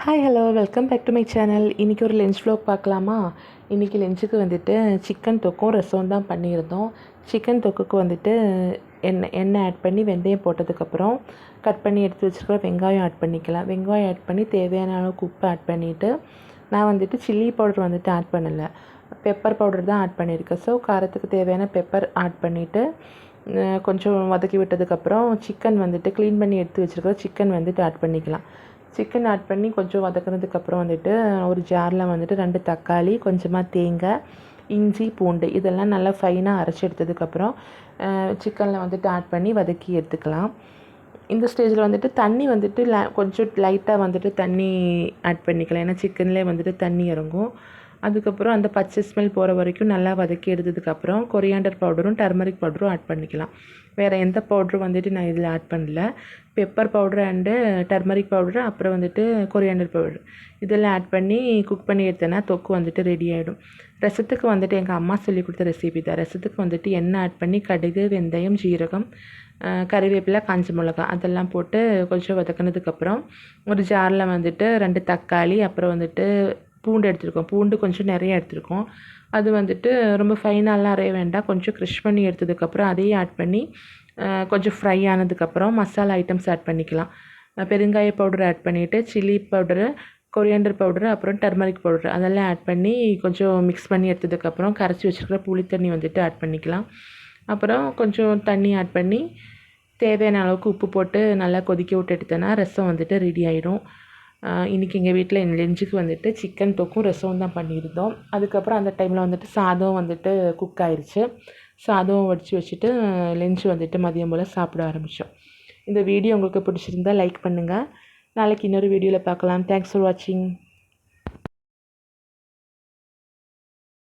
Hi hello welcome back to my channel. இன்றைக்கி ஒரு lunch vlog பார்க்கலாமா? இன்றைக்கி லஞ்சுக்கு வந்துட்டு சிக்கன் தொக்கும் ரசம் தான் பண்ணியிருந்தோம். சிக்கன் தொக்குக்கு வந்துட்டு எண்ணெய் ஆட் பண்ணி வெந்தயம் போட்டதுக்கப்புறம் கட் பண்ணி எடுத்து வச்சுருக்கிற வெங்காயம் ஆட் பண்ணிக்கலாம். வெங்காயம் ஆட் பண்ணி தேவையான அளவுக்கு உப்பு ஆட் பண்ணிவிட்டு, நான் வந்துட்டு சில்லி பவுடர் வந்துட்டு ஆட் பண்ணலை, பெப்பர் பவுடர் தான் ஆட் பண்ணியிருக்கேன். ஸோ காரத்துக்கு தேவையான பெப்பர் ஆட் பண்ணிவிட்டு கொஞ்சம் வதக்கி விட்டதுக்கப்புறம் சிக்கன் வந்துட்டு க்ளீன் பண்ணி எடுத்து வச்சுருக்கிற சிக்கன் வந்துட்டு ஆட் பண்ணிக்கலாம். சிக்கன் ஆட் பண்ணி கொஞ்சம் வதக்குனதுக்கப்புறம் வந்துட்டு ஒரு ஜாரில் வந்துட்டு 2 தக்காளி, கொஞ்சமாக தேங்காய், இஞ்சி, பூண்டு இதெல்லாம் நல்லா ஃபைனாக அரைச்சி எடுத்ததுக்கப்புறம் சிக்கனில் வந்துட்டு ஆட் பண்ணி வதக்கி எடுத்துக்கலாம். இந்த ஸ்டேஜில் வந்துட்டு தண்ணி வந்துட்டு கொஞ்சம் லைட்டாக வந்துட்டு தண்ணி ஆட் பண்ணிக்கலாம். ஏன்னா சிக்கன்லேயே வந்துட்டு தண்ணி இறங்கும். அதுக்கப்புறம் அந்த பச்சை ஸ்மெல் போகிற வரைக்கும் நல்லா வதக்கி எடுத்ததுக்கப்புறம் கொரியாண்டர் பவுடரும் டர்மரிக் பவுடரும் ஆட் பண்ணிக்கலாம். வேறு எந்த பவுடரும் வந்துட்டு நான் இதில் ஆட் பண்ணல. Pepper powder and turmeric powder, அப்புறம் வந்துட்டு கொரியாண்டர் பவுடர் இதெல்லாம் ஆட் பண்ணி குக் பண்ணி எடுத்தேன்னா தொக்கு வந்துட்டு ரெடி ஆகிடும். ரசத்துக்கு வந்துட்டு எங்கள் அம்மா சொல்லி கொடுத்த ரெசிபி தான். ரசத்துக்கு வந்துட்டு எண்ணெய் ஆட் பண்ணி கடுகு, வெந்தயம், ஜீரகம், கறிவேப்பிலை, காஞ்ச மிளகா அதெல்லாம் போட்டு கொஞ்சம் வதக்கினதுக்கப்புறம் ஒரு ஜாரில் வந்துட்டு 2 தக்காளி, அப்புறம் வந்துட்டு பூண்டு எடுத்துருக்கோம். பூண்டு கொஞ்சம் நிறைய எடுத்துருக்கோம். அது வந்துட்டு ரொம்ப ஃபைனாலாம் அரைய வேண்டாம், கொஞ்சம் க்ரஷ் பண்ணி எடுத்ததுக்கப்புறம் அதையும் ஆட் பண்ணி கொஞ்சம் ஃப்ரை ஆனதுக்கப்புறம் மசாலா ஐட்டம்ஸ் ஆட் பண்ணிக்கலாம். பெருங்காய பவுடர் ஆட் பண்ணிவிட்டு சில்லி பவுடரு, கொரியாண்டர் பவுடரு, அப்புறம் டர்மரிக் பவுடர் அதெல்லாம் ஆட் பண்ணி கொஞ்சம் மிக்ஸ் பண்ணி எடுத்ததுக்கப்புறம் கரைச்சி வச்சுருக்கிற புளி தண்ணி வந்துட்டு ஆட் பண்ணிக்கலாம். அப்புறம் கொஞ்சம் தண்ணி ஆட் பண்ணி தேவையான அளவுக்கு உப்பு போட்டு நல்லா கொதிக்க விட்டு எடுத்தேன்னா ரசம் வந்துட்டு ரெடி ஆகிடும். இன்றைக்கி எங்கள் வீட்டில் லஞ்சுக்கு வந்துட்டு சிக்கன் தொக்கும் ரசம் தான் பண்ணியிருந்தோம். அதுக்கப்புறம் அந்த டைமில் வந்துட்டு சாதம் வந்துட்டு குக் ஆயிடுச்சு. சாதம் வடித்து வச்சுட்டு லஞ்ச் வந்துட்டு மதியம் போல் சாப்பிட ஆரம்பித்தோம். இந்த வீடியோ உங்களுக்கு பிடிச்சிருந்தா லைக் பண்ணுங்கள். நாளைக்கு இன்னொரு வீடியோவில் பார்க்கலாம். தேங்க்ஸ் ஃபார் வாட்சிங்.